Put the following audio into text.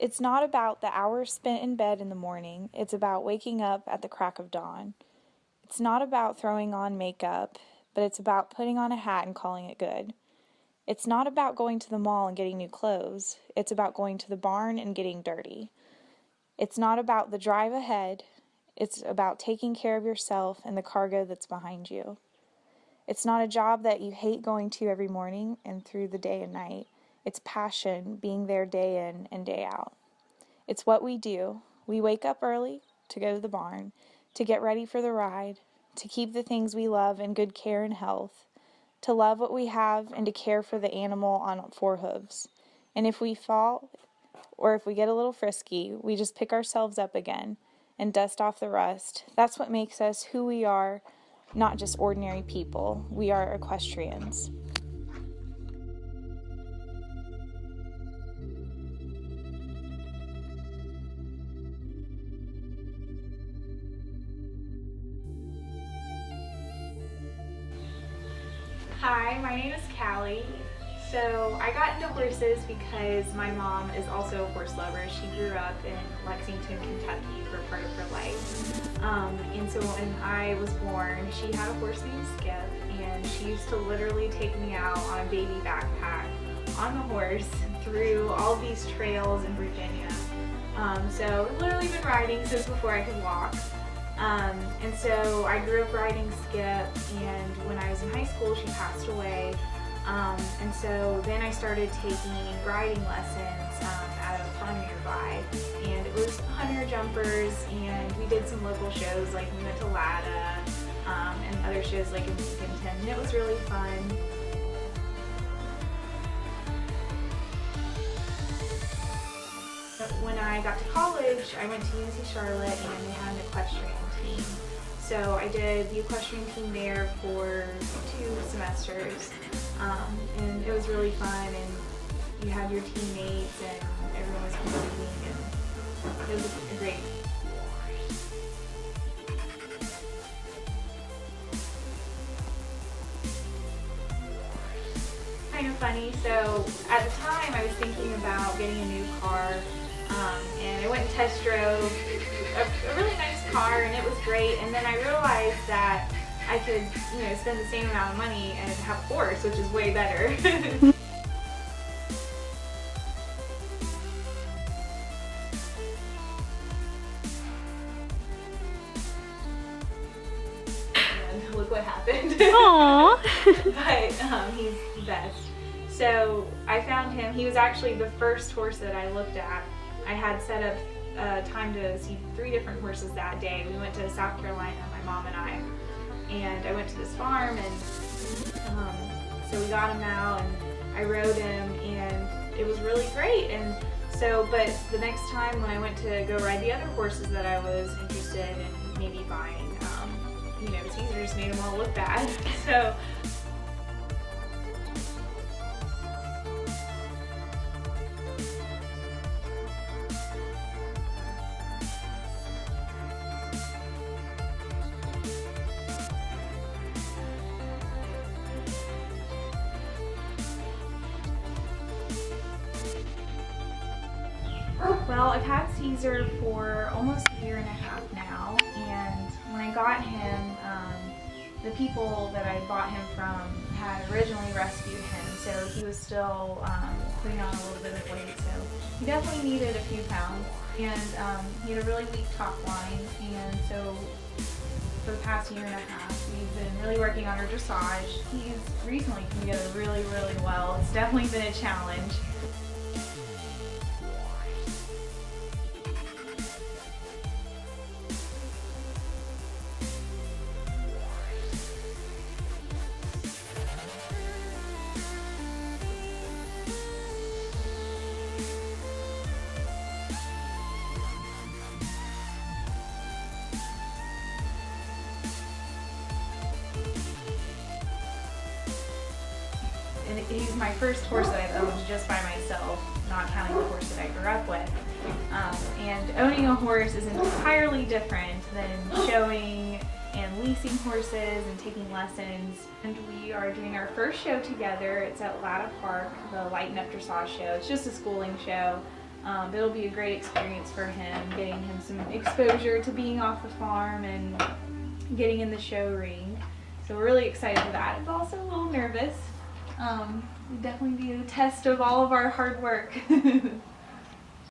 It's not about the hours spent in bed in the morning, it's about waking up at the crack of dawn. It's not about throwing on makeup, but it's about putting on a hat and calling it good. It's not about going to the mall and getting new clothes, it's about going to the barn and getting dirty. It's not about the drive ahead, it's about taking care of yourself and the cargo that's behind you. It's not a job that you hate going to every morning and through the day and night. It's passion, being there day in and day out. It's what we do. We wake up early to go to the barn, to get ready for the ride, to keep the things we love in good care and health, to love what we have and to care for the animal on four hooves. And if we fall, or if we get a little frisky, we just pick ourselves up again and dust off the rust. That's what makes us who we are, not just ordinary people. We are equestrians. Hi, my name is Callie. So I got into horses because my mom is also a horse lover. She grew up in Lexington, Kentucky for part of her life. And so when I was born, she had a horse named Skip, and she used to literally take me out on a baby backpack on the horse through all these trails in Virginia. So I've literally been riding since before I could walk. And so I grew up riding Skip, and when I was in high school, she passed away. And so then I started taking riding lessons at a farm nearby, and it was hunter jumpers, and we did some local shows, like we went to Lada, and other shows like in Lincolnton, and it was really fun. When I got to college, I went to UNC Charlotte, and they had an equestrian team. So I did the equestrian team there for 2 semesters, and it was really fun, and you had your teammates, and everyone was competing, and it was a great. Kind of funny, so at the time I was thinking about getting a new car, and I went and test drove a really nice car, and it was great, and then I realized that I could, spend the same amount of money and have a horse, which is way better. And look what happened. Aww. But he's the best. So I found him. He was actually the first horse that I looked at. I had set up time to see 3 different horses that day. We went to South Carolina, my mom and I went to this farm, and so we got him out, and I rode him, and it was really great. And so, but the next time when I went to go ride the other horses that I was interested in maybe buying, Caesar just made them all look bad. So. Well, I've had Caesar for almost a year and a half now, and when I got him, the people that I bought him from had originally rescued him, so he was still putting on a little bit of weight, so he definitely needed a few pounds, and he had a really weak top line, and so for the past year and a half, we've been really working on our dressage. He's recently come together really, really well. It's definitely been a challenge. And he's my first horse that I've owned just by myself, not counting the horse that I grew up with. And owning a horse is entirely different than showing and leasing horses and taking lessons. And we are doing our first show together. It's at Latta Park, the Lighten Up Dressage show. It's just a schooling show. It'll be a great experience for him, getting him some exposure to being off the farm and getting in the show ring. So we're really excited for that. It's also a little nervous. It'll definitely be a test of all of our hard work.